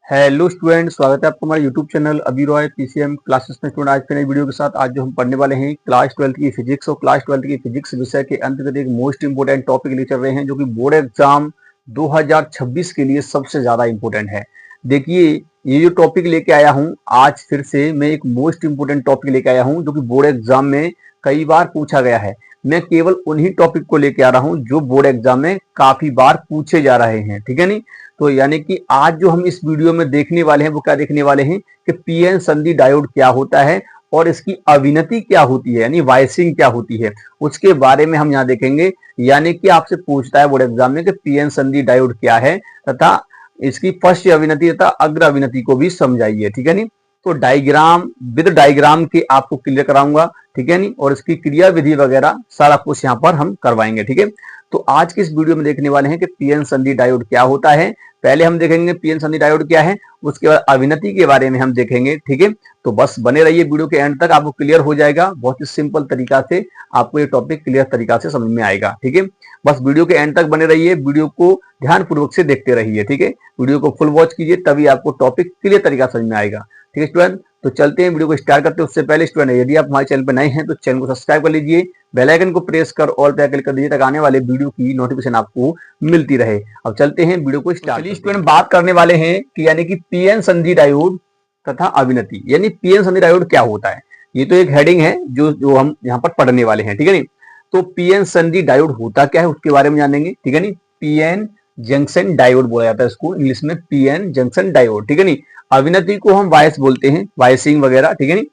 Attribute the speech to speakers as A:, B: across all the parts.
A: Hello student, स्वागत है आपको हमारे यूट्यूब चैनल अभी रॉय पीसीएम क्लासेस में। स्टूडेंट, आज के नई वीडियो के साथ आज जो हम पढ़ने वाले हैं क्लास 12 की फिजिक्स और क्लास 12 की फिजिक्स विषय के अंतर्गत एक मोस्ट इंपोर्टेंट टॉपिक लिए चल रहे हैं जो कि बोर्ड एग्जाम 2026 के लिए सबसे ज्यादा इंपोर्टेंट है। देखिए, ये जो टॉपिक लेके आया हूँ आज फिर से मैं एक मोस्ट इंपोर्टेंट टॉपिक लेके आया हूँ जो कि बोर्ड एग्जाम में कई बार पूछा गया है। मैं केवल उन्हीं टॉपिक को लेके आ रहा हूँ जो बोर्ड एग्जाम में काफी बार पूछे जा रहे हैं, ठीक है नहीं। तो यानी कि आज जो हम इस वीडियो में देखने वाले हैं वो क्या देखने वाले हैं कि पीएन संधि डायोड क्या होता है और इसकी अविनति क्या होती है, यानी वाइसिंग क्या होती है, उसके बारे में हम यहाँ देखेंगे। यानी कि आपसे पूछता है बोर्ड एग्जाम में कि पीएन संधि डायोड क्या है तथा इसकी फर्स्ट अविनति तथा अग्र अविनति को भी समझाइए, ठीक है नहीं। तो डायग्राम विद डायग्राम के आपको क्लियर कराऊंगा, ठीक है नहीं, और इसकी क्रिया विधि वगैरह सारा कुछ यहाँ पर हम करवाएंगे, ठीक है। तो आज की इस वीडियो में देखने वाले हैं कि पीएन संधि डायोड क्या होता है। पहले हम देखेंगे पीएन संधि डायोड क्या है, उसके बाद अविनति के बारे में हम देखेंगे, ठीक है। तो बस बने रहिए वीडियो के एंड तक, आपको क्लियर हो जाएगा। बहुत ही सिंपल तरीका से आपको ये टॉपिक क्लियर तरीका से समझ में आएगा, ठीक है। बस वीडियो के एंड तक बने रहिए, वीडियो को ध्यानपूर्वक से देखते रहिए, ठीक है। वीडियो को फुल वॉच कीजिए, तभी आपको टॉपिक क्लियर तरीका समझ में आएगा, ठीक है स्टूडेंट। तो चलते हैं वीडियो को स्टार्ट करते हैं। उससे पहले स्टूडेंट, यदि आप हमारे चैनल पर नए हैं तो चैनल को सब्सक्राइब कर लीजिए, बेल आइकन को प्रेस कर ऑल पे क्लिक कर दीजिए ताकि आने वाले वीडियो की नोटिफिकेशन आपको मिलती रहे। अब चलते हैं वीडियो को स्टार्ट। चलिए स्टूडेंट, बात करने वाले हैं कि यानी कि पीएन संधि डायोड तथा अविनति, यानी पीएन संधि डायोड क्या होता है। ये तो एक हेडिंग है जो हम यहाँ पर पढ़ने वाले हैं, ठीक है नहीं। तो पीएन संधि डायोड होता क्या है उसके बारे में जानेंगे, ठीक है नहीं। पीएन जंक्शन डायोड बोला जाता है इसको इंग्लिश में, पीएन जंक्शन डायोड, ठीक है नहीं। अविनति को हम वाइस बोलते हैं, वाइसिंग वगैरह, ठीक है नहीं।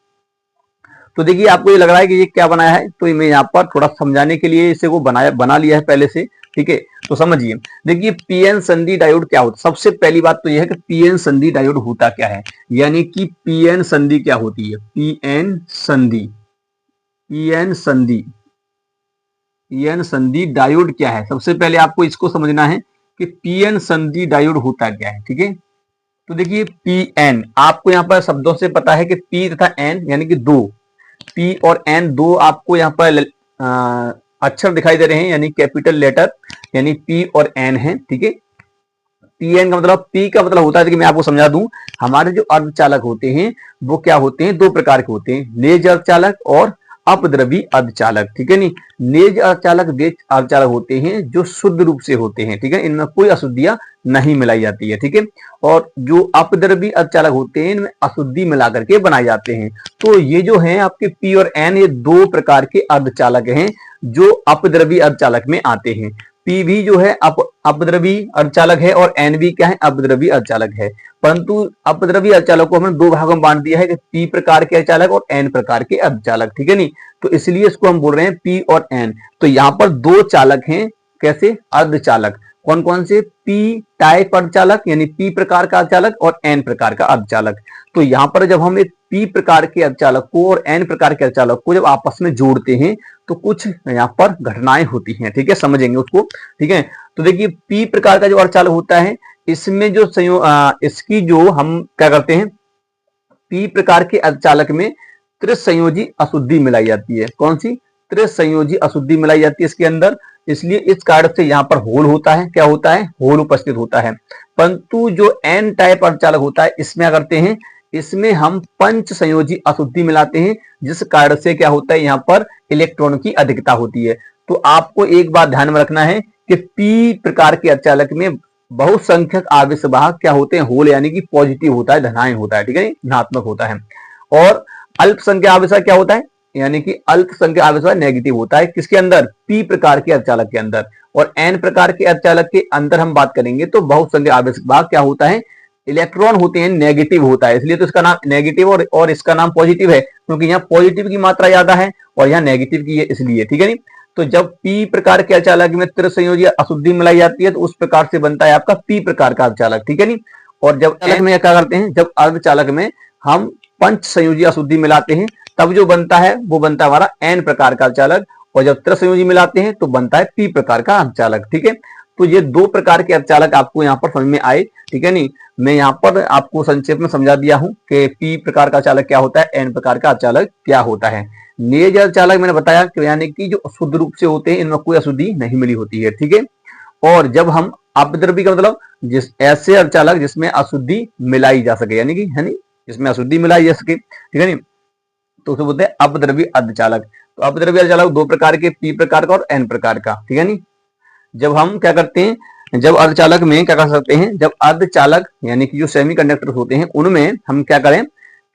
A: तो देखिए, आपको ये लग रहा है कि ये क्या बनाया है, तो मैं यहाँ पर थोड़ा समझाने के लिए इसे को बना लिया है पहले से, ठीक है। तो समझिए, देखिए पीएन संधि डायोड क्या होता है। सबसे पहली बात तो यह है कि पीएन संधि डायोड होता क्या है, यानी कि पीएन संधि क्या होती है। पीएन संधि पीएन संधि डायोड क्या है, सबसे पहले आपको इसको समझना है कि पीएन संधि डायोड होता क्या है, ठीक है। तो देखिए, पीएन आपको यहाँ पर शब्दों से पता है कि पी तथा एन यानी कि दो, पी और एन दो आपको यहाँ पर अक्षर दिखाई दे रहे हैं, यानी कैपिटल लेटर, यानी पी और एन है, ठीक है। पी एन का मतलब, पी का मतलब होता है कि मैं आपको समझा दूं, हमारे जो अर्धचालक होते हैं वो क्या होते हैं, दो प्रकार के होते हैं, नेज अर्धचालक और अपद्रवी अर्धचालक, ठीक है नहीं। नेज अर्धचालक वे अर्धचालक होते हैं जो शुद्ध रूप से होते हैं, ठीक है, इनमें कोई अशुद्धियां नहीं मिलाई जाती है, ठीक है। और जो अपद्रवी अर्धचालक होते हैं इनमें अशुद्धि मिला करके बनाए जाते हैं। तो ये जो है आपके पी और एन, ये दो प्रकार के अर्धचालक हैं जो अपद्रवी अर्धचालक में आते हैं। पी भी जो है अपद्रवी अर्धचालक है और एन भी क्या है, अपद्रवी अर्धचालक है। परंतु अपद्रवी अर्धचालक को हमने दो भागों में बांट दिया है कि पी प्रकार के अर्धचालक और एन प्रकार के अर्धचालक, ठीक है नहीं। तो इसलिए इसको हम बोल रहे हैं पी और एन। तो यहाँ पर दो चालक हैं, कैसे, अर्धचालक। कौन कौन से, पी टाइप अर्धचालक यानी पी प्रकार का अर्धचालक और एन प्रकार का अर्धचालक। तो यहाँ पर जब हम एक पी प्रकार के अर्धचालक को और एन प्रकार के अर्धचालक को जब आपस में जोड़ते हैं तो कुछ यहाँ पर घटनाएं होती हैं, ठीक है, समझेंगे उसको, ठीक है। तो देखिए, पी प्रकार का जो अर्धचालक होता है इसमें जो इसकी जो हम क्या करते हैं, पी प्रकार के अर्धचालक में त्रिसंयोजी अशुद्धि मिलाई जाती है। कौन सी, त्रिसंयोजी अशुद्धि मिलाई जाती है इसके अंदर, इसलिए इस कारण से यहाँ पर होल होता है, क्या होता है, होल उपस्थित होता है। परंतु जो एन टाइप अर्धचालक होता है इसमें क्या करते हैं, इसमें हम पंच संयोजी अशुद्धि मिलाते हैं, जिस कारण से क्या होता है, यहाँ पर इलेक्ट्रॉन की अधिकता होती है। तो आपको एक बात ध्यान में रखना है कि पी प्रकार के अर्धचालक में बहुसंख्यक आवेश वाहक क्या होते हैं, होल, यानी कि पॉजिटिव होता है, धनायन होता है, ठीक है, धनात्मक होता है। और अल्पसंख्यक आवेश क्या होता है, यानी कि अल्पसंख्यक आवेश नेगेटिव होता है, किसके अंदर, पी प्रकार के अर्धचालक के अंदर। और एन प्रकार के अर्धचालक के अंदर हम बात करेंगे तो बहुसंख्यक आवेश वाहक क्या होता है, इलेक्ट्रॉन होते हैं, नेगेटिव होता है, इसलिए तो इसका नाम नेगेटिव और इसका नाम पॉजिटिव है, क्योंकि यहाँ पॉजिटिव की मात्रा ज्यादा है और यहाँ नेगेटिव की है, इसलिए, ठीक है नहीं। तो जब पी प्रकार के अर्धचालक में त्रिसंयोजी अशुद्धि मिलाई जाती है तो उस प्रकार से बनता है आपका पी प्रकार का अर्धचालक, ठीक है नहीं। और जब अर्धचालक में क्या करते हैं, जब अर्धचालक में हम पंच संयोजी अशुद्धि मिलाते हैं तब जो बनता है वो बनता है हमारा एन प्रकार का अर्धचालक, और जब त्रिसंयोजी मिलाते हैं तो बनता है पी प्रकार का अर्धचालक, ठीक है। तो ये दो प्रकार के अर्धचालक आपको यहाँ पर समझ में आए, ठीक है नहीं। मैं यहाँ पर आपको संक्षेप में समझा दिया हूं कि पी प्रकार का चालक क्या होता है, एन प्रकार का अर्धचालक क्या होता है। नेज अर्धचालक मैंने बताया कि यानी कि जो शुद्ध रूप से होते हैं इनमें कोई अशुद्धि नहीं मिली होती है, ठीक है। और जब हम अपद्रव्य का मतलब जिस ऐसे अर्धचालक जिसमें अशुद्धि मिलाई जा सके, यानी कि है नहीं, जिसमें अशुद्धि मिलाई जा सके, ठीक है नहीं, तो उसे बोलते हैं अपद्रव्य अर्धचालक। तो अपद्रव्य अर्धचालक दो प्रकार के, पी प्रकार का और एन प्रकार का, ठीक है नहीं। जब हम क्या करते हैं, जब अर्धचालक में क्या कर सकते हैं, जब अर्धचालक यानी कि जो सेमीकंडक्टर होते हैं उनमें हम क्या करें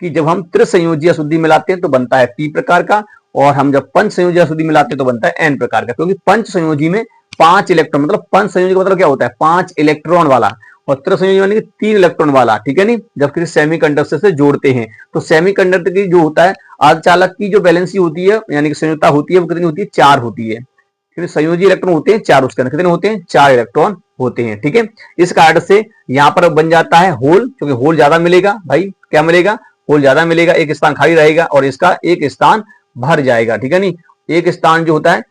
A: कि जब हम त्रिसंयोजी अशुद्धि मिलाते हैं तो बनता है पी प्रकार का, और हम जब पंच संयोजी अशुद्धि मिलाते हैं तो बनता है एन प्रकार का। क्योंकि पंच संयोजी में 5 इलेक्ट्रॉन, मतलब पंच संयोजी का मतलब क्या होता है 5 इलेक्ट्रॉन वाला, और त्रिसंयोजी यानी कि 3 इलेक्ट्रॉन वाला, ठीक है नहीं। जब किसी सेमीकंडक्टर से जोड़ते हैं तो सेमीकंडक्टर की जो होता है अर्धचालक की जो वैलेंसी होती है यानी कि संयोजकता होती है वो कितनी होती है, 4 होती है। संयोजी इलेक्ट्रॉन होते हैं 4, उसके अंदर कितने होते हैं, 4 इलेक्ट्रॉन होते हैं, ठीक है। इस कारण से यहाँ पर बन जाता है होल, क्योंकि होल ज्यादा मिलेगा भाई, क्या मिलेगा, होल ज्यादा मिलेगा, एक स्थान खाली रहेगा और इसका एक स्थान भर जाएगा, ठीक है नहीं। एक स्थान जो होता है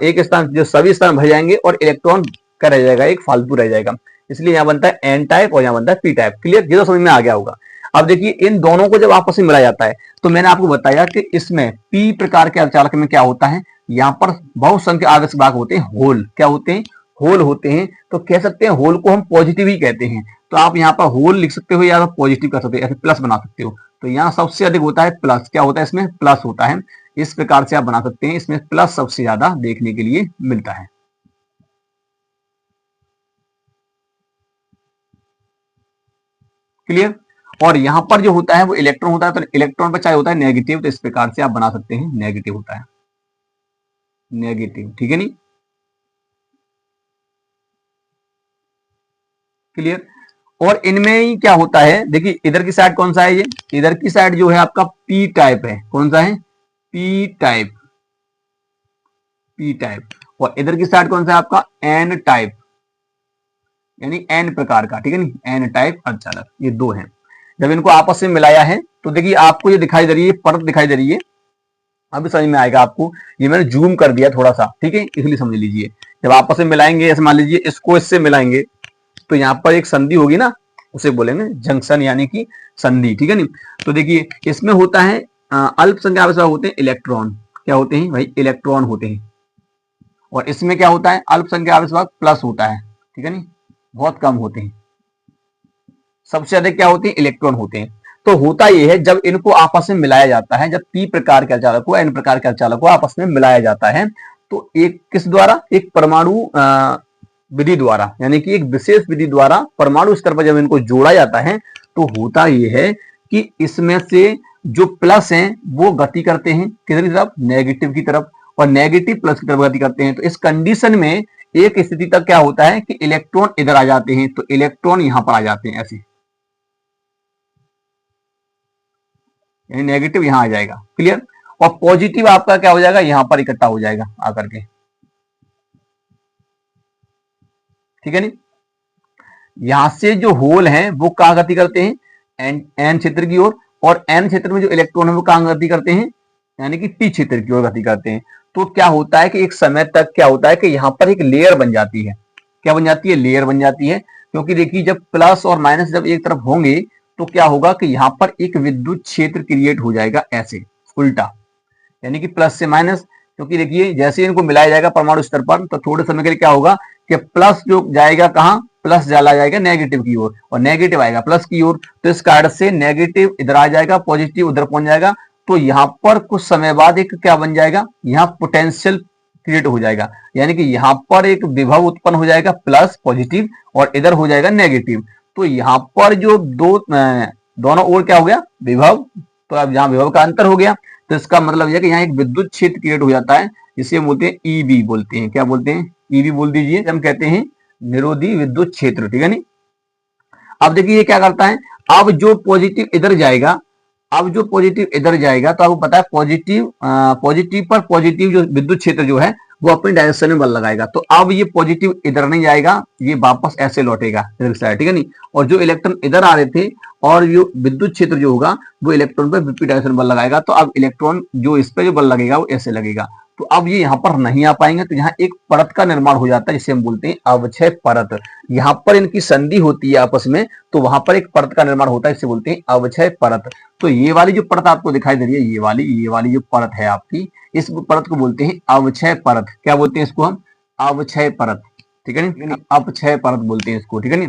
A: एक स्थान, जो सभी स्थान भर जाएंगे और इलेक्ट्रॉन क्या रह जाएगा, एक फालतू रह जाएगा। इसलिए यहाँ बनता है एन टाइप और यहाँ बनता है पी टाइप। क्लियर, ये तो समझ में आ गया होगा। अब देखिए इन दोनों को जब आपस में मिलाया जाता है तो मैंने आपको बताया कि इसमें पी प्रकार के अर्धचालक में क्या होता है, यहाँ पर बहुसंख्य आवेश भाग होते हैं, होल क्या होते हैं, होल होते हैं। तो कह सकते हैं होल को हम पॉजिटिव ही कहते हैं। तो आप यहाँ पर होल लिख सकते हो या तो पॉजिटिव कर सकते हो, या प्लस बना सकते हो। तो यहाँ सबसे अधिक होता है प्लस, क्या होता है इसमें, प्लस होता है। इस प्रकार से आप बना सकते हैं, इसमें प्लस सबसे ज्यादा देखने के लिए मिलता है। क्लियर। और यहां पर जो होता है वो इलेक्ट्रॉन होता है, तो इलेक्ट्रॉन पर चाहे होता है नेगेटिव, तो इस प्रकार से आप बना सकते हैं, नेगेटिव होता है, नेगेटिव, ठीक है नहीं। क्लियर। और इनमें ही क्या होता है, देखिए इधर की साइड कौन सा है, ये इधर की साइड जो है आपका पी टाइप है, कौन सा है, पी टाइप, पी टाइप। और इधर की साइड कौन सा है आपका, एन टाइप, यानी एन प्रकार का, ठीक है नहीं, एन टाइप अर्धचालक। ये दो हैं। जब इनको आपस में मिलाया है तो देखिए आपको ये दिखाई दे रही है, परत दिखाई दे रही है, अभी समझ में आएगा आपको। ये मैंने जूम कर दिया थोड़ा सा, ठीक है, इसलिए समझ लीजिए। जब आपस में मिलाएंगे, ऐसे मान लीजिए इसको इससे मिलाएंगे तो यहाँ पर एक संधि होगी ना, उसे बोलेंगे जंक्शन यानी कि संधि, ठीक है नहीं। तो देखिए इसमें होता है अल्पसंख्यक आवेश होते हैं इलेक्ट्रॉन, क्या होते हैं भाई, इलेक्ट्रॉन होते हैं। और इसमें क्या होता है, अल्पसंख्यक आवेश प्लस होता है, ठीक है नहीं, बहुत कम होते हैं। सबसे अधिक क्या होते हैं, इलेक्ट्रॉन होते हैं। तो होता यह है जब इनको आपस में मिलाया जाता है, जब पी प्रकार के अर्धचालक को एन प्रकार के अर्धचालक को आपस में मिलाया जाता है तो एक किस द्वारा, एक परमाणु विधि द्वारा, यानी कि एक विशेष विधि द्वारा परमाणु स्तर पर जब इनको जोड़ा जाता है तो होता यह है कि इसमें से जो प्लस हैं वो गति करते हैं किधर की तरफ, नेगेटिव की तरफ, और नेगेटिव प्लस की तरफ गति करते हैं। तो इस कंडीशन में एक स्थिति तक क्या होता है कि इलेक्ट्रॉन इधर आ जाते हैं, तो इलेक्ट्रॉन यहां पर आ जाते हैं ऐसे, यानी नेगेटिव यहां आ जाएगा। क्लियर। और पॉजिटिव आपका क्या हो जाएगा, यहां पर इकट्ठा हो जाएगा आकर के, ठीक है नहीं। यहां से जो होल है वो कहां गति करते हैं, एन क्षेत्र की ओर, और एन क्षेत्र में जो इलेक्ट्रॉन है वो कहां गति करते हैं, यानी कि पी क्षेत्र की ओर गति करते हैं। तो क्या होता है कि एक समय तक क्या होता है कि यहां पर एक लेयर बन जाती है, क्या बन जाती है, लेयर बन जाती है। क्योंकि देखिए जब प्लस और माइनस जब एक तरफ होंगे तो क्या होगा कि यहां पर एक विद्युत क्षेत्र क्रिएट हो जाएगा ऐसे उल्टा, यानी कि प्लस से माइनस। क्योंकि देखिए जैसे इनको मिलाया जाएगा परमाणु स्तर पर तो थोड़े समय के लिए क्या होगा कि प्लस जो जाएगा कहां, प्लस चला जाएगा नेगेटिव की ओर, और नेगेटिव आएगा प्लस की ओर। तो इस कारण से नेगेटिव इधर आ जाएगा, पॉजिटिव उधर पहुंच जाएगा। तो यहां पर कुछ समय बाद एक क्या बन जाएगा, यहाँ पोटेंशियल क्रिएट हो जाएगा, यानी कि यहाँ पर एक विभव उत्पन्न हो जाएगा प्लस पॉजिटिव, और इधर हो जाएगा नेगेटिव। तो यहाँ पर जो दोनों ओर क्या हो गया, विभव। तो अब यहाँ विभव का अंतर हो गया, तो इसका मतलब यह कि यहाँ एक विद्युत क्षेत्र क्रिएट हो जाता है, जिसे हम बोलते हैं ईबी बोलते हैं, क्या बोलते हैं, ईबी बोल दीजिए, हम कहते हैं निरोधी विद्युत क्षेत्र, ठीक है नहीं। अब देखिए ये क्या करता है, अब जो पॉजिटिव इधर जाएगा, अब जो पॉजिटिव इधर जाएगा तो आपको पता है पॉजिटिव पर पॉजिटिव जो विद्युत क्षेत्र जो है वो अपनी डायरेक्शन में बल लगाएगा। तो अब ये पॉजिटिव इधर नहीं जाएगा, ये वापस ऐसे लौटेगा इधर की साइड, ठीक है नहीं। और जो इलेक्ट्रॉन इधर आ रहे थे और जो विद्युत क्षेत्र जो होगा वो इलेक्ट्रॉन पर विपरीत डायरेक्शन बल लगाएगा। तो अब इलेक्ट्रॉन जो इस पर जो बल लगेगा वो ऐसे लगेगा। तो अब ये यहाँ पर नहीं आ पाएंगे, तो यहाँ एक परत का निर्माण हो जाता है जिसे हम बोलते हैं अवक्षय परत। यहाँ पर इनकी संधि होती है आपस में, तो वहां पर एक परत का निर्माण होता है, जिसे बोलते हैं अवक्षय परत। तो ये वाली जो परत आपको दिखाई दे रही है, ये वाली जो परत है आपकी, इस परत को बोलते हैं अवक्षय परत। क्या बोलते हैं इसको हम, अवक्षय परत, ठीक है नी, अपक्षय परत बोलते हैं इसको, ठीक है नी।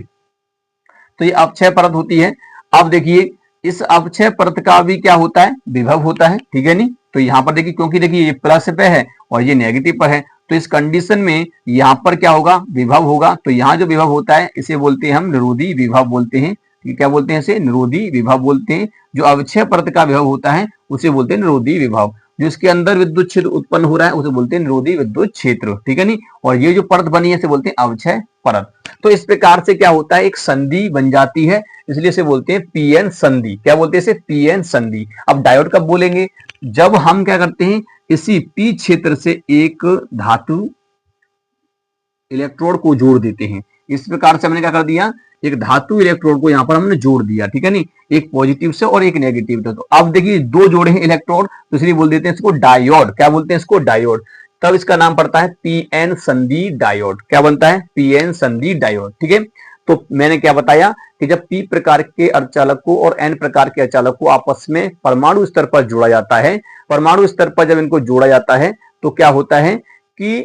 A: तो ये अपक्षय परत होती है। अब देखिए इस अपक्षय परत का भी क्या होता है, विभव होता है, ठीक है नी। तो यहाँ पर देखिए, क्योंकि देखिए ये प्लस पे है और ये नेगेटिव पर है, तो इस कंडीशन में यहाँ पर क्या होगा, विभव होगा। तो यहाँ जो विभव होता है इसे बोलते हैं हम निरोधी विभव बोलते हैं। क्या बोलते हैं इसे, निरोधी विभव बोलते हैं। जो अवक्षय परत का विभव होता है उसे बोलते हैं निरोधी विभव। जो इसके अंदर विद्युत क्षेत्र उत्पन्न हो रहा है उसे बोलते हैं निरोधी विद्युत क्षेत्र, ठीक है नी। और ये जो परत बनी है इसे बोलते हैं अवक्षय परत। तो इस प्रकार से क्या होता है, एक संधि बन जाती है, इसलिए इसे बोलते हैं पीएन संधि। क्या बोलते हैं इसे, पीएन संधि। अब डायोड कब बोलेंगे, जब हम क्या करते हैं, इसी पी क्षेत्र से एक धातु इलेक्ट्रोड को जोड़ देते हैं। इस प्रकार से हमने क्या कर दिया, एक धातु इलेक्ट्रोड को यहाँ पर हमने जोड़ दिया, ठीक है नी, एक पॉजिटिव से और एक नेगेटिव से। तो अब देखिए दो जोड़े हैं इलेक्ट्रोड, तो इसलिए बोल देते हैं इसको डायोड। क्या बोलते हैं इसको, डायोड। तब इसका नाम पड़ता है पीएन संधि डायोड। क्या बनता है, पीएन संधि डायोड, ठीक है। तो मैंने क्या बताया कि जब पी प्रकार के अर्धचालक को और एन प्रकार के अर्धचालक को आपस में परमाणु स्तर पर जोड़ा जाता है, परमाणु स्तर पर जब इनको जोड़ा जाता है तो क्या होता है कि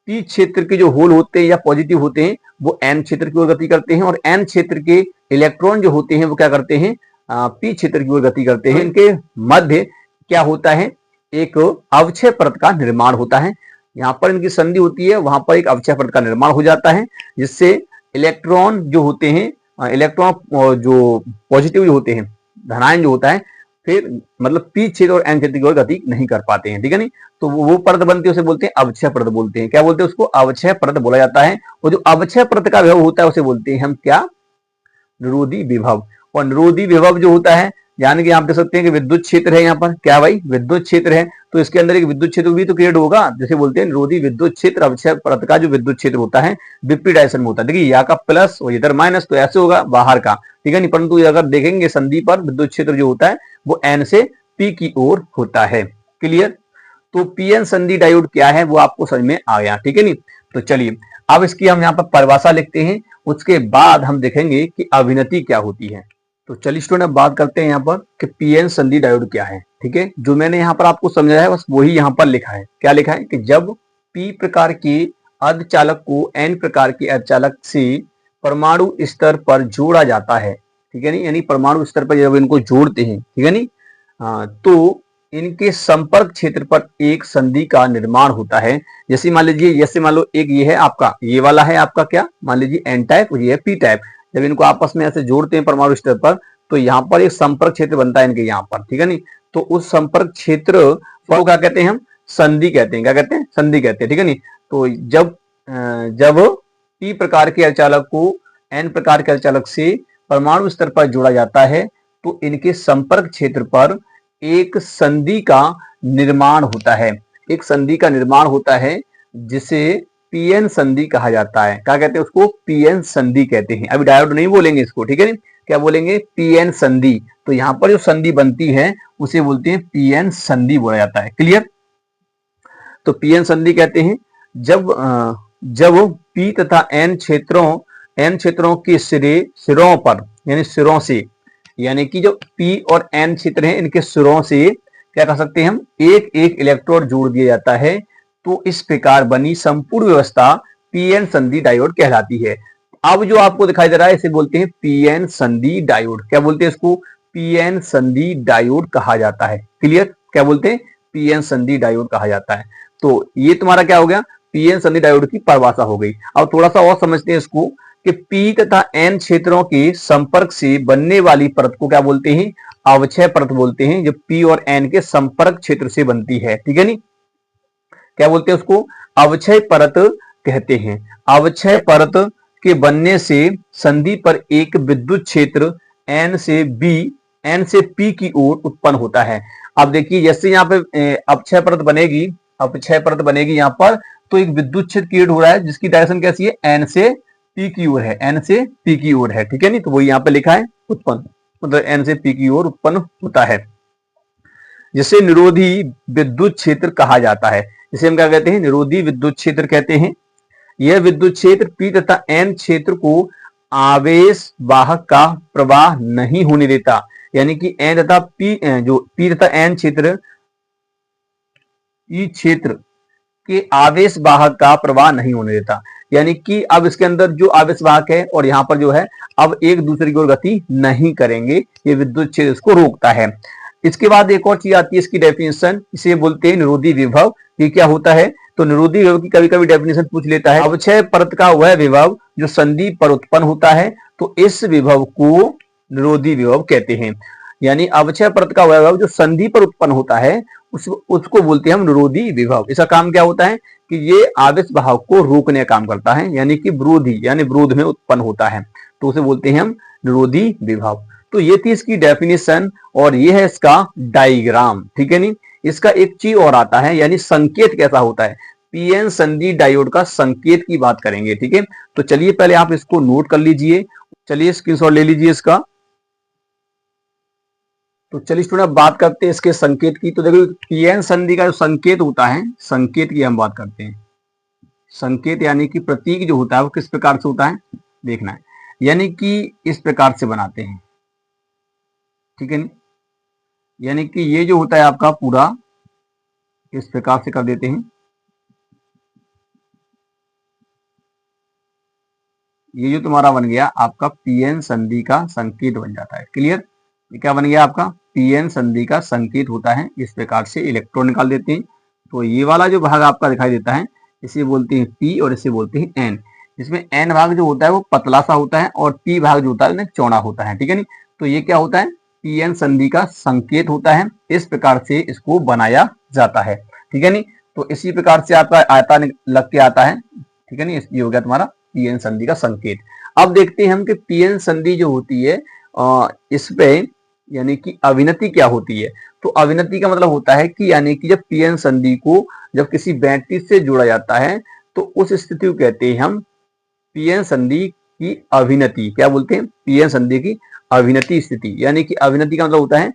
A: पी क्षेत्र के जो होल होते हैं या पॉजिटिव होते हैं वो एन क्षेत्र की ओर गति करते हैं, और एन क्षेत्र के इलेक्ट्रॉन जो होते हैं वो क्या करते हैं, पी क्षेत्र की ओर गति करते हैं। इनके मध्य क्या होता है, एक अवक्षय परत का निर्माण होता है। यहाँ पर इनकी संधि होती है, वहां पर एक अवक्षय परत का निर्माण हो जाता है, जिससे इलेक्ट्रॉन जो होते हैं, इलेक्ट्रॉन जो पॉजिटिव जो होते हैं, धनायन जो होता है, फिर मतलब पी क्षेत्र और एन क्षेत्र की ओर गति नहीं कर पाते हैं, ठीक है नहीं। तो वो परत बनती है उसे बोलते हैं अवक्षय परत बोलते हैं। क्या बोलते हैं उसको, अवक्षय परत बोला जाता है। और जो अवक्षय परत का विभव होता है उसे बोलते हैं हम क्या, निरोधी विभव। और निरोधी विभव जो होता है, यानी कि आप देख सकते हैं कि विद्युत क्षेत्र है, यहाँ पर क्या भाई, विद्युत क्षेत्र है, तो इसके अंदर एक विद्युत क्षेत्र भी तो क्रिएट होगा, जैसे बोलते हैं निरोधी विद्युत क्षेत्र। अवक्षय परत का जो विद्युत क्षेत्र होता है विपरीत डायरेक्शन में होता है। देखिए यहाँ का प्लस और इधर माइनस, तो ऐसे होगा बाहर का, ठीक है नहीं। परंतु अगर देखेंगे संधि पर विद्युत क्षेत्र जो होता है वो एन से पी की ओर होता है। क्लियर। तो पीएन संधि डायोड क्या है वो आपको समझ में आ गया, ठीक है नहीं। तो चलिए अब इसकी हम यहाँ पर परिभाषा लिखते हैं, उसके बाद हम देखेंगे कि अभिनति क्या होती है। तो चलिए स्टूडेंट अब बात करते हैं यहाँ पर कि पीएन संधि डायोड क्या है, ठीक है। जो मैंने यहाँ पर आपको समझाया है बस वही यहाँ पर लिखा है। क्या लिखा है कि जब पी प्रकार के अर्धचालक को एन प्रकार के अर्धचालक से परमाणु स्तर पर जोड़ा जाता है, ठीक है नहीं, यानी परमाणु स्तर पर जब इनको जोड़ते हैं, ठीक है नहीं, तो इनके संपर्क क्षेत्र पर एक संधि का निर्माण होता है। जैसे मान लीजिए, जैसे मान लो एक ये है आपका, ये वाला है आपका क्या, मान लीजिए एन टाइप और ये है पी टाइप। जब इनको आपस में ऐसे जोड़ते हैं परमाणु स्तर पर तो यहाँ पर एक संपर्क क्षेत्र बनता है इनके यहाँ पर, ठीक है नहीं। तो उस संपर्क क्षेत्र को क्या कहते हैं हम, संधि कहते हैं। क्या कहते हैं, संधि कहते हैं, ठीक है नहीं। तो जब पी प्रकार के अर्धचालक को एन प्रकार के अर्धचालक से परमाणु स्तर पर जोड़ा जाता है तो इनके संपर्क क्षेत्र पर एक संधि का निर्माण होता है। एक संधि का निर्माण होता है जिसे पीएन संधि कहा जाता है। क्या कहते हैं उसको, पीएन संधि कहते हैं। अभी डायोड नहीं बोलेंगे इसको, ठीक है, क्या बोलेंगे, पीएन संधि। तो यहाँ पर जो संधि बनती है उसे बोलते हैं पीएन संधि बोला जाता है। क्लियर। तो पीएन संधि कहते हैं जब पी तथा एन क्षेत्रों के सिरों पर, यानी सिरों से, यानी कि जो पी और एन क्षेत्र हैं इनके सिरों से क्या कर सकते हैं हम, एक एक इलेक्ट्रोड जोड़ दिया जाता है। तो इस प्रकार बनी संपूर्ण व्यवस्था पीएन संधि डायोड कहलाती है। अब जो आपको दिखाई दे रहा है इसे बोलते हैं पीएन संधि डायोड। क्या बोलते हैं इसको, पीएन संधि डायोड कहा जाता है। क्लियर। क्या बोलते हैं, पीएन संधि डायोड कहा जाता है। तो ये तुम्हारा क्या हो गया, पीएन संधि डायोड की परिभाषा हो गई। अब थोड़ा सा और समझते हैं इसको कि पी तथा एन क्षेत्रों के संपर्क से बनने वाली परत को क्या बोलते हैं, अवक्षय परत बोलते हैं, जो पी और एन के संपर्क क्षेत्र से बनती है, ठीक है नी। क्या बोलते हैं उसको, अवक्षय परत कहते हैं। अवक्षय परत के बनने से संधि पर एक विद्युत क्षेत्र एन से पी की ओर उत्पन्न होता है। अब देखिए जैसे यहाँ पे अवक्षय परत बनेगी यहाँ पर, तो एक विद्युत क्षेत्र क्रिएट हो रहा है जिसकी डायरेक्शन कैसी है, एन से पी की ओर है, एन से पी की ओर है, ठीक है नहीं। तो वो यहाँ पे लिखा है उत्पन्न, मतलब एन से पी की ओर उत्पन्न होता है, जिसे निरोधी विद्युत क्षेत्र कहा जाता है। जिसे हम क्या कहते हैं, निरोधी विद्युत क्षेत्र कहते हैं। यह विद्युत क्षेत्र पी तथा एन क्षेत्र को आवेश वाहक का प्रवाह नहीं होने देता, यानी कि एन तथा पी, जो पी तथा एन क्षेत्र, ई क्षेत्र कि आवेश वाहक का प्रवाह नहीं होने देता। यानी कि अब इसके अंदर जो आवेश वाहक है और यहाँ पर जो है अब एक दूसरे की ओर गति नहीं करेंगे, ये विद्युत क्षेत्र इसको रोकता है। इसके बाद एक और चीज आती है इसकी डेफिनेशन, इसे बोलते हैं निरोधी विभव। ये क्या होता है? तो निरोधी विभव की कभी कभी डेफिनेशन पूछ लेता है, अवक्षय परत का वह विभव जो संधि पर उत्पन्न होता है, तो इस विभव को निरोधी विभव कहते हैं। यानी अवक्षय परत का वह विभव जो संधि पर उत्पन्न होता है उसको बोलते हैं हम निरोधी विभव। इसका काम क्या होता है कि ये आवेश बहाव को रोकने का काम करता है, यानी कि विरोधी यानी विरोध में उत्पन्न होता है, तो उसे बोलते हैं हम निरोधी विभव। तो ये थी इसकी डेफिनेशन और ये है इसका डायग्राम, ठीक है। नहीं, इसका एक चीज और आता है, यानी संकेत कैसा होता है। पीएन संधि डायोड का संकेत की बात करेंगे, ठीक है। तो चलिए पहले आप इसको नोट कर लीजिए, चलिए स्क्रीनशॉट ले लीजिए इसका। तो चलिए स्टूडेंट बात करते हैं इसके संकेत की। तो देखो पीएन संधि का जो संकेत होता है, संकेत की हम बात करते हैं। संकेत यानी कि प्रतीक जो होता है वो किस प्रकार से होता है देखना है, यानी कि इस प्रकार से बनाते हैं, ठीक है। यानी कि ये जो होता है आपका पूरा इस प्रकार से कर देते हैं, ये जो तुम्हारा बन गया आपका पीएन संधि का संकेत बन जाता है। क्लियर? ये क्या बन गया आपका पीएन संधि का संकेत होता है। इस प्रकार से इलेक्ट्रॉन निकाल देते हैं। तो ये वाला जो भाग आपका दिखाई देता है इसे बोलते हैं पी और इसे बोलते हैं एन। इसमें एन भाग जो होता है वो पतला सा होता है और पी भाग जो होता है चौड़ा होता है, ठीक है। नहीं, तो ये क्या होता है पीएन संधि का संकेत होता है। इस प्रकार से इसको बनाया जाता है, ठीक है। नहीं, तो इसी प्रकार से आपका आयता लग के आता है, ठीक है। नहीं, ये हो गया तुम्हारा पीएन संधि का संकेत। अब देखते हैं हम कि पीएन संधि जो होती है इस पे यानी कि अविनति क्या होती है। तो अविनति का मतलब होता है कि यानी कि जब पीएन संधि को जब किसी बैटरी से जोड़ा जाता है तो उस स्थिति को कहते हैं हम पीएन संधि की अविनति। क्या बोलते हैं? पीएन संधि की अविनति स्थिति। यानी कि अविनति का मतलब होता है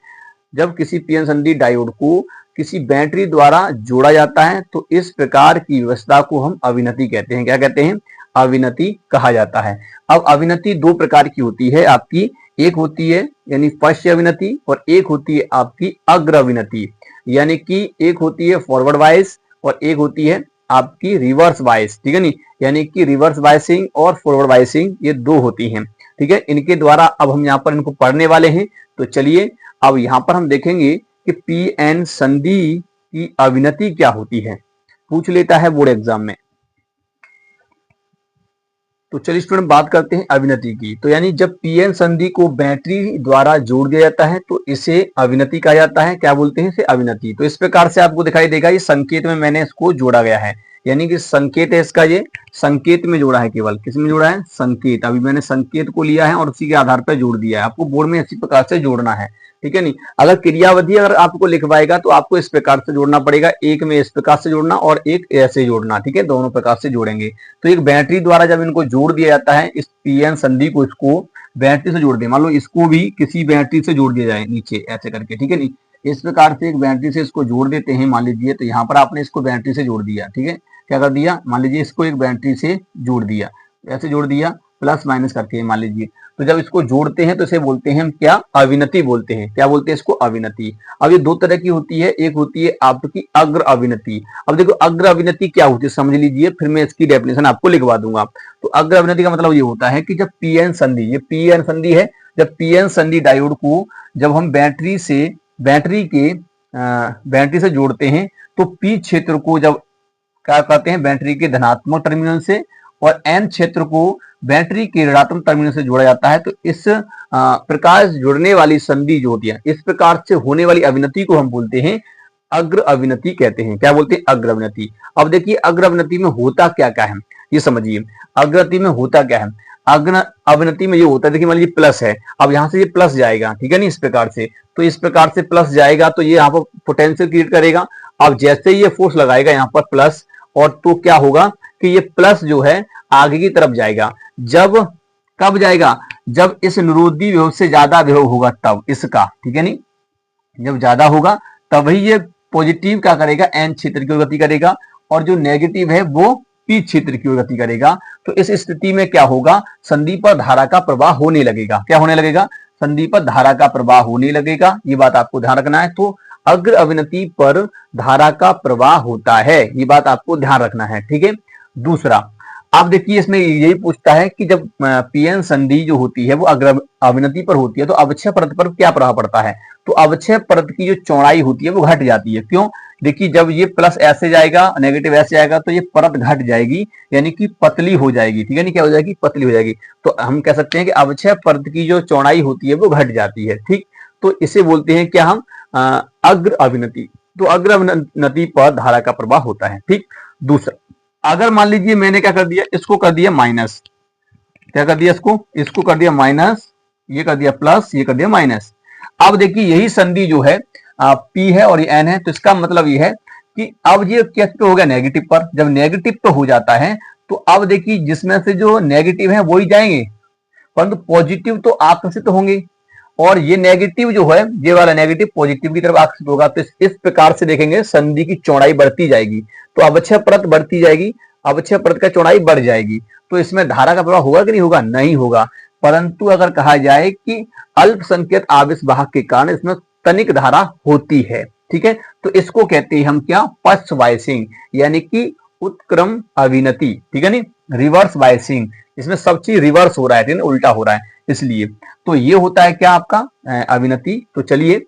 A: जब किसी पीएन संधि डायोड को किसी बैटरी द्वारा जोड़ा जाता है तो इस प्रकार की व्यवस्था को हम अविनति कहते हैं। क्या कहते हैं? अविनति कहा जाता है। अब अविनति दो प्रकार की होती है आपकी, एक होती है यानी पश्च अविनति और एक होती है आपकी अग्र अविनति। यानी कि एक होती है फॉरवर्ड वाइस और एक होती है आपकी रिवर्स वाइस, ठीक है। नहीं, यानी कि रिवर्स वाइसिंग और फॉरवर्ड वाइसिंग ये दो होती हैं, ठीक है। इनके द्वारा अब हम यहाँ पर इनको पढ़ने वाले हैं। तो चलिए अब यहाँ पर हम देखेंगे कि पीएन संधि की अविनति क्या होती है, पूछ लेता है बोर्ड एग्जाम में। तो चलिए स्टूडेंट बात करते हैं अविनति की। तो यानी जब पीएन संधि को बैटरी द्वारा जोड़ दिया जाता है तो इसे अविनति कहा जाता है। क्या बोलते हैं? इसे अविनति। तो इस प्रकार से आपको दिखाई देगा, ये संकेत में मैंने इसको जोड़ा गया है, यानी कि संकेत है इसका, ये संकेत में जोड़ा है, केवल किस में जोड़ा है? संकेत। अभी मैंने संकेत को लिया है और उसी के आधार पर जोड़ दिया है। आपको बोर्ड में इसी प्रकार से जोड़ना है, ठीक है। नहीं, अगर क्रियाविधि अगर आपको लिखवाएगा तो आपको इस प्रकार से जोड़ना पड़ेगा, एक में इस प्रकार से जोड़ना और एक ऐसे जोड़ना, ठीक है। दोनों प्रकार से जोड़ेंगे। तो एक बैटरी द्वारा जब इनको जोड़ दिया जाता है, इस पीएन संधि को इसको बैटरी से जोड़ दे, मान लो इसको भी किसी बैटरी से जोड़ दिया जाए नीचे ऐसे करके, ठीक है। नहीं, इस प्रकार से एक बैटरी से इसको जोड़ देते हैं, मान लीजिए। तो यहाँ पर आपने इसको बैटरी से जोड़ दिया, ठीक है। क्या कर दिया? मान लीजिए इसको एक बैटरी से जोड़ दिया, ऐसे जोड़ दिया प्लस माइनस करके, मान लीजिए। तो जब इसको जोड़ते हैं तो इसे बोलते हैं हम क्या? अविनति बोलते हैं। क्या बोलते हैं इसको? अविनति। अब ये दो तरह की होती है, एक होती है आपकी अग्र अविनति। अब देखो अग्र अविनति क्या होती है समझ लीजिए, फिर मैं इसकी डेफिनेशन आपको लिखवा दूंगा। तो अग्र अविनति का मतलब ये होता है कि जब पीएन संधि, ये पीएन संधि है, जब पीएन संधि डायोड को जब हम बैटरी से जोड़ते हैं तो पी क्षेत्र को जब क्या कहते हैं? बैटरी के धनात्मक टर्मिनल से, और एन क्षेत्र को बैटरी के ऋणात्मक टर्मिनल से जोड़ा जाता है। तो इस प्रकार जुड़ने वाली संधि जो होती है, इस प्रकार से होने वाली अविनति को हम बोलते हैं अग्र अविनति कहते हैं। क्या बोलते हैं? अग्र अविनति। अब देखिए अग्र अविनति में होता क्या क्या है ये समझिए। अग्रति में होता क्या है? अग्र अविनति में ये होता है, देखिए मान लीजिए प्लस है, अब यहाँ से ये प्लस जाएगा, ठीक है। नहीं, इस प्रकार से, तो इस प्रकार से प्लस जाएगा तो ये यहाँ पर पोटेंशियल क्रिएट करेगा। अब जैसे ये फोर्स लगाएगा यहाँ पर प्लस, और तो क्या होगा कि ये प्लस जो है आगे की तरफ जाएगा। जब कब जाएगा? जब इस निरोधी विभव से ज्यादा विभव होगा तब इसका, ठीक है। नहीं, जब ज्यादा होगा तभी ये पॉजिटिव क्या करेगा? एन क्षेत्र की ओर गति करेगा, और जो नेगेटिव है वो पी क्षेत्र की ओर गति करेगा। तो इस स्थिति में क्या होगा? संधि पर धारा का प्रवाह होने लगेगा। क्या होने लगेगा? संधि पर धारा का प्रवाह होने लगेगा। ये बात आपको ध्यान रखना है। तो अग्र अवनति पर धारा का प्रवाह होता है। ये बात आपको ध्यान रखना है, ठीक है। दूसरा, आप देखिए इसमें यही पूछता है कि जब पीएन संधि जो होती है वो अग्र अवनति पर होती है तो अवक्षय परत पर क्या प्रभाव पड़ता है। तो अवक्षय परत की जो चौड़ाई होती है वो घट जाती है। क्यों? देखिए जब ये प्लस ऐसे जाएगा, नेगेटिव ऐसे आएगा तो ये परत घट जाएगी, यानी कि पतली हो जाएगी, ठीक है। नहीं क्या हो जाएगी? पतली हो जाएगी। तो हम कह सकते हैं कि अवक्षय परत की जो चौड़ाई होती है वो घट जाती है, ठीक। तो इसे बोलते हैं क्या हम? अग्र अवनति। तो अग्र अवनति पर धारा का प्रवाह होता है, ठीक। दूसरा, अगर मान लीजिए मैंने क्या कर दिया, इसको कर दिया माइनस, क्या कर दिया, इसको कर दिया माइनस, ये कर दिया प्लस, ये कर दिया माइनस। अब देखिए यही संधि जो है पी है और ये एन है, तो इसका मतलब ये है कि अब ये किस पे हो गया? नेगेटिव पर। जब नेगेटिव पे हो जाता है तो अब देखिए जिसमें से जो नेगेटिव है वो ही जाएंगे, परंतु पॉजिटिव तो आकर्षित होंगे, और ये नेगेटिव जो है, ये वाला नेगेटिव पॉजिटिव की तरफ आकर्षित होगा। तो इस प्रकार से देखेंगे संधि की चौड़ाई बढ़ती जाएगी, तो अवक्षय परत बढ़ती जाएगी, अवक्षय परत का चौड़ाई बढ़ जाएगी। तो इसमें धारा का प्रवाह होगा कि नहीं होगा? नहीं होगा। परंतु अगर कहा जाए कि अल्पसंख्यक आवेश वाहक के कारण इसमें तनिक धारा होती है, ठीक है। तो इसको कहते हैं हम क्या? पक्ष बायसिंग, यानी कि उत्क्रम अविनति, ठीक है नहीं, रिवर्स बायसिंग। इसमें सब चीज रिवर्स हो रहा है, उल्टा हो रहा है, इसलिए। तो ये होता है क्या आपका? अविनति। तो चलिए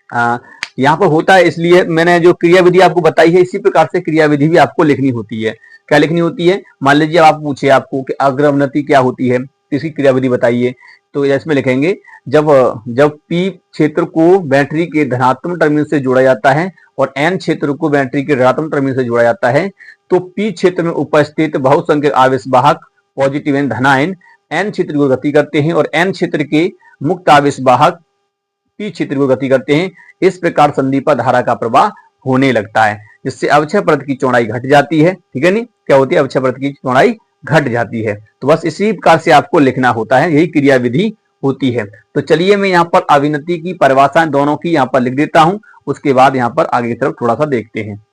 A: यहाँ पर होता है, इसलिए मैंने जो क्रियाविधि आपको बताई है इसी प्रकार से क्रियाविधि भी आपको लिखनी होती है। क्या लिखनी होती है? मान लीजिए आप पूछे आपको कि अग्र अवनति क्या होती है, इसकी क्रियाविधि बताइए, तो इसमें लिखेंगे जब पी क्षेत्र को बैटरी के धनात्मक टर्मिनल से जोड़ा जाता है और एन क्षेत्र को बैटरी के ऋणात्मक टर्मिनल से जोड़ा जाता है, तो पी क्षेत्र में उपस्थित बहुसंख्यक आवेश वाहक पॉजिटिव एन धनायन एन क्षेत्र को गति करते हैं और एन क्षेत्र के मुक्त आवेश वाहक पी क्षेत्र को गति करते हैं। इस प्रकार संधि पर धारा का प्रवाह होने लगता है, जिससे अवक्षय परत की चौड़ाई घट जाती है, ठीक है नहीं, क्या होती है? अवक्षय परत की चौड़ाई घट जाती है। तो बस इसी प्रकार से आपको लिखना होता है, यही क्रियाविधि होती है। तो चलिए मैं यहाँ पर अविनति की परिभाषाएं दोनों की यहाँ पर लिख देता हूं, उसके बाद यहाँ पर आगे की तरफ थोड़ा सा देखते हैं।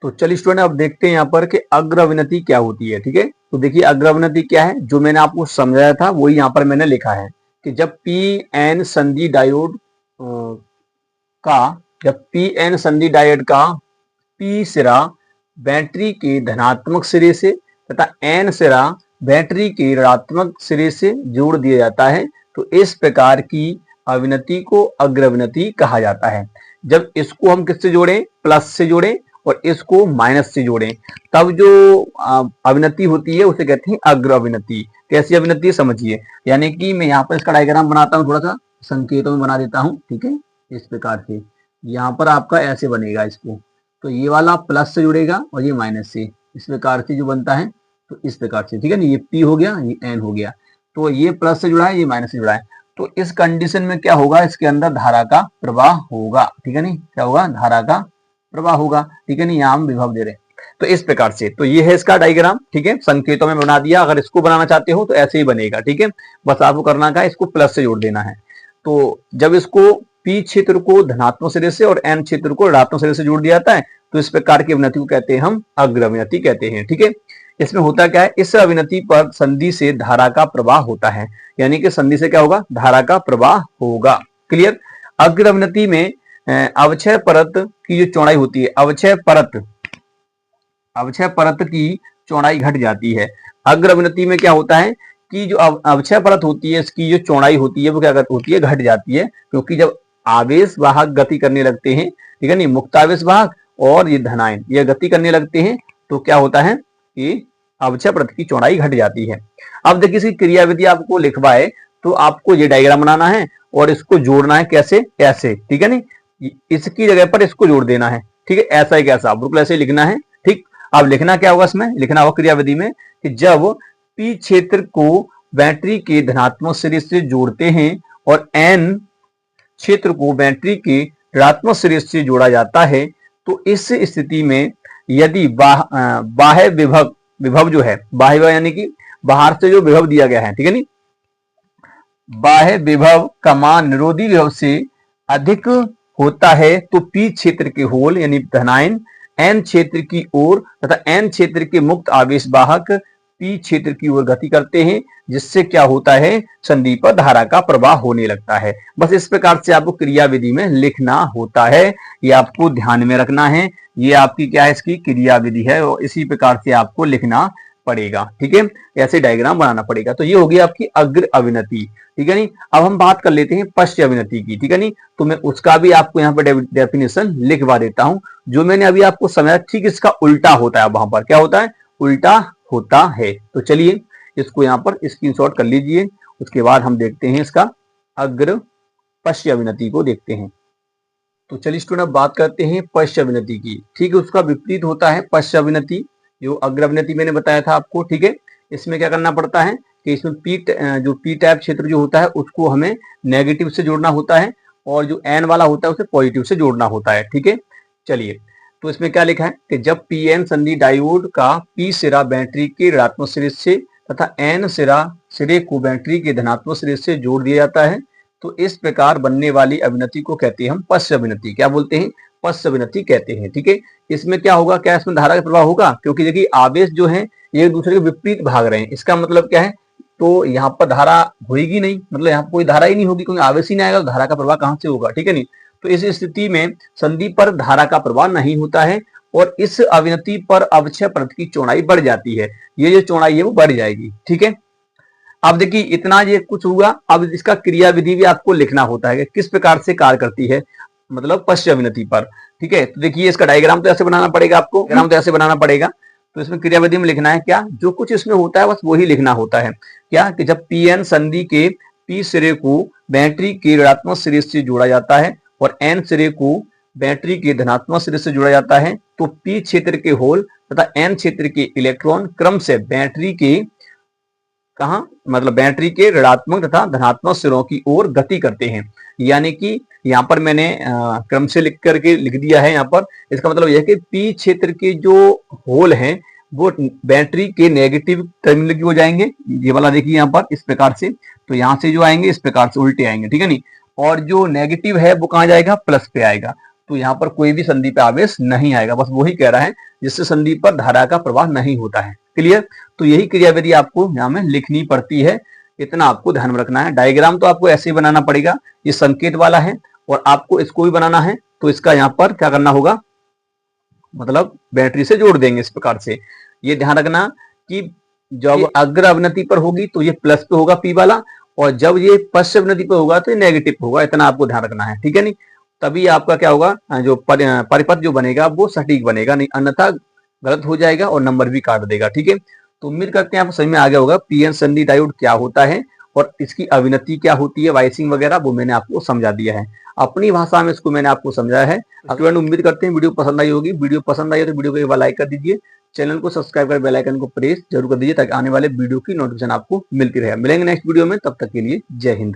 A: तो चलिए स्टूडेंट अब देखते हैं यहाँ पर कि अग्र अवनति क्या होती है, ठीक है। तो देखिए अग्र अवनति क्या है, जो मैंने आपको समझाया था वही यहाँ पर मैंने लिखा है कि जब पी एन संधि डायोड का पी सिरा बैटरी के धनात्मक सिरे से तथा एन सिरा बैटरी के ऋणात्मक सिरे से जोड़ दिया जाता है, तो इस प्रकार की अवनति को अग्र अवनति कहा जाता है। जब इसको हम किससे जोड़ें? प्लस से जोड़ें, और इसको माइनस से जोड़ें, तब जो अवनति होती है उसे कहते हैं अग्र अवनति। कैसी अवनति समझिए, यानी कि मैं यहाँ पर इसका डायग्राम बनाता हूँ, थोड़ा सा संकेतों में बना देता हूँ, ठीक है। इस प्रकार से यहाँ पर आपका ऐसे बनेगा, इसको तो ये वाला प्लस से जुड़ेगा और ये माइनस से, इस प्रकार से जो बनता है, तो इस प्रकार से, ठीक है ना। ये पी हो गया, ये एन हो गया, तो ये प्लस से जुड़ा है, ये माइनस से जुड़ा है। तो इस कंडीशन में क्या होगा? इसके अंदर धारा का प्रवाह होगा, ठीक है नहीं, क्या होगा? धारा का प्रवाह होगा, ठीक है नहीं। यहाँ हम विभव दे रहे हैं, तो इस प्रकार से। तो ये है इसका डायग्राम, ठीक है, संकेतों में बना दिया। अगर इसको बनाना चाहते हो तो ऐसे ही बनेगा, ठीक है। बस आपको करना क्या है, इसको प्लस से जोड़ देना है। तो जब इसको पी क्षेत्र को धनात्मक सिरे से और एन क्षेत्र को ऋणात्मक सिरे से जोड़ दिया जाता है, तो इस प्रकार की अवनति को कहते हैं हम अग्र अवनति कहते हैं, ठीक है। इसमें होता क्या है? इस अवनति पर संधि से धारा का प्रवाह होता है, यानी कि संधि से क्या होगा? धारा का प्रवाह होगा। क्लियर? अग्र अवनति में अवक्षय परत की जो चौड़ाई होती है, अवक्षय परत की चौड़ाई घट जाती है। अग्र अवनति में क्या होता है कि जो अवक्षय परत होती है, इसकी जो चौड़ाई होती है वो क्या होती है? घट जाती है, क्योंकि जब आवेश वाहक गति करने लगते हैं, ठीक है नहीं, मुक्त आवेश वाहक और ये धनायन ये गति करने लगते हैं, तो क्या होता है कि अवक्षय परत की चौड़ाई घट जाती है। अब देखिए इसकी क्रियाविधि आपको लिखवाए तो आपको ये डायग्राम बनाना है और इसको जोड़ना है, कैसे? ऐसे, ठीक है नहीं, इसकी जगह पर इसको जोड़ देना है, ठीक है। ऐसा ही कैसा बिल्कुल ऐसे लिखना है, ठीक। अब लिखना क्या होगा? इसमें लिखना होगा क्रियाविधि में कि जब पी क्षेत्र को बैटरी के धनात्मक सिरे से जोड़ते हैं और एन क्षेत्र को बैटरी के ऋणात्मक सिरे से जोड़ा जाता है, तो इस स्थिति में यदि बाह्य विभव जो है, बाह्य यानी कि बाहर से जो विभव दिया गया है, ठीक है नहीं, बाह्य विभव का मान निरोधी विभव से अधिक होता है, तो पी क्षेत्र के होल यानी धनायन एन क्षेत्र की ओर तथा एन क्षेत्र के मुक्त आवेश वाहक पी क्षेत्र की ओर गति करते हैं, जिससे क्या होता है, संधि पर धारा का प्रवाह होने लगता है। बस इस प्रकार से आपको क्रियाविधि में लिखना होता है, ये आपको ध्यान में रखना है। ये आपकी क्या है, इसकी क्रियाविधि है और इसी प्रकार से आपको लिखना पड़ेगा। ठीक है, ऐसे डायग्राम बनाना पड़ेगा। तो ये होगी आपकी अग्र अविनति। ठीक है नहीं, अब हम बात कर लेते हैं पश्च अविनति की। ठीक है नहीं, तो मैं उसका भी आपको यहाँ पर डेफिनेशन लिखवा देता हूं। जो मैंने अभी आपको समझाया ठीक इसका उल्टा होता है। वहां पर क्या होता है, उल्टा होता है। तो चलिए इसको यहाँ पर स्क्रीनशॉट कर लीजिए। उसके बाद हम देखते हैं इसका अग्र पश्च अविनति को देखते हैं। तो चलिए स्टूडेंट अब बात करते हैं पश्च अविनति की। ठीक है, उसका विपरीत होता है पश्च अविनति। जो अग्र अविनति मैंने बताया था आपको। ठीक है, इसमें क्या करना पड़ता है कि इसमें जो पी टाइप क्षेत्र जो होता है उसको हमें नेगेटिव से जोड़ना होता है और जो एन वाला होता है उसे पॉजिटिव से जोड़ना होता है। ठीक है, चलिए तो इसमें क्या लिखा है कि जब पी एन संधि डायोड का पी सिरा बैटरी के ऋणात्मक सिरे से तथा एन सिरे को बैटरी के धनात्मक सिरे से जोड़ दिया जाता है, तो इस प्रकार बनने वाली अविनति को कहते हैं हम पश्च अविनति। क्या बोलते हैं, पश्च अविनति कहते हैं। ठीक है, इसमें क्या होगा, क्या इसमें धारा का प्रवाह होगा, क्योंकि देखिए आवेश जो है ये एक दूसरे के विपरीत भाग रहे हैं। इसका मतलब क्या है, तो यहाँ पर धारा होगी नहीं, मतलब यहाँ पर कोई धारा ही नहीं होगी, क्योंकि आवेश ही नहीं आएगा तो धारा का प्रवाह कहां से होगा। ठीक है नहीं, तो इस स्थिति में संधि पर धारा का प्रवाह नहीं होता है और इस अविनति पर अवक्षय परत की चौड़ाई बढ़ जाती है। ये जो चौड़ाई है वो बढ़ जाएगी। ठीक है, अब देखिए इतना ये कुछ हुआ। अब इसका क्रियाविधि भी आपको लिखना होता है कि किस प्रकार से कार्य करती है, मतलब पश्च अविनति पर। ठीक है, तो देखिए इसका डायग्राम तो ऐसे बनाना पड़ेगा आपको, डायग्राम तो ऐसे बनाना पड़ेगा। तो इसमें क्रियाविधि में लिखना है क्या, जो कुछ इसमें होता है बस वही लिखना होता है। क्या कि जब पी एन संधि के पी सिरे को बैटरी के ऋणात्मक सिरे से जोड़ा जाता है और एन सिरे को बैटरी के धनात्मक सिरे से जोड़ा जाता है, तो पी क्षेत्र के होल तथा एन क्षेत्र के इलेक्ट्रॉन क्रम से बैटरी के मतलब बैटरी के ऋणात्मक तथा धनात्मक सिरों की ओर गति करते हैं। यानी कि यहाँ पर मैंने क्रम से लिख करके लिख दिया है यहाँ पर। इसका मतलब यह है कि पी क्षेत्र के जो होल हैं वो बैटरी के नेगेटिव टर्मिनल की हो जाएंगे। ये वाला देखिए यहाँ पर इस प्रकार से, तो यहाँ से जो आएंगे इस प्रकार से उल्टे आएंगे। ठीक है नहीं, और जो नेगेटिव है वो कहाँ जाएगा, प्लस पे आएगा। तो यहाँ पर कोई भी संधि पे आवेश नहीं आएगा, बस वही कह रहा है जिससे संधि पर धारा का प्रवाह नहीं होता है। क्लियर, तो यही क्रियाविधि आपको यहाँ में लिखनी पड़ती है, इतना आपको ध्यान में रखना है। डायग्राम तो आपको ऐसे ही बनाना पड़ेगा, ये संकेत वाला है और आपको इसको भी बनाना है। तो इसका यहाँ पर क्या करना होगा, मतलब बैटरी से जोड़ देंगे इस प्रकार से। ये ध्यान रखना कि जब अग्र अवनति पर होगी तो ये प्लस पे होगा पी वाला, और जब ये पश्च अवनति पे होगा तो ये नेगेटिव होगा। इतना आपको ध्यान रखना है। ठीक है नहीं, तभी आपका क्या होगा, जो परिपथ जो बनेगा वो सटीक बनेगा, नहीं अन्यथा गलत हो जाएगा और नंबर भी काट देगा। ठीक है, तो उम्मीद करते हैं आपको समझ में आ गया होगा पीएन संधि डायोड क्या होता है और इसकी अविनति क्या होती है, वाइसिंग वगैरह वो मैंने आपको समझा दिया है। अपनी भाषा में इसको मैंने आपको समझाया है। स्टूडेंट उम्मीद करते हैं वीडियो पसंद आई होगी। वीडियो पसंद आई तो वीडियो को एक बार लाइक कर दीजिए, चैनल को सब्सक्राइब कर बेल आइकन को प्रेस जरूर कर दीजिए ताकि आने वाले वीडियो की नोटिफिकेशन आपको मिलती रहे। मिलेंगे नेक्स्ट वीडियो में, तब तक के लिए जय हिंद।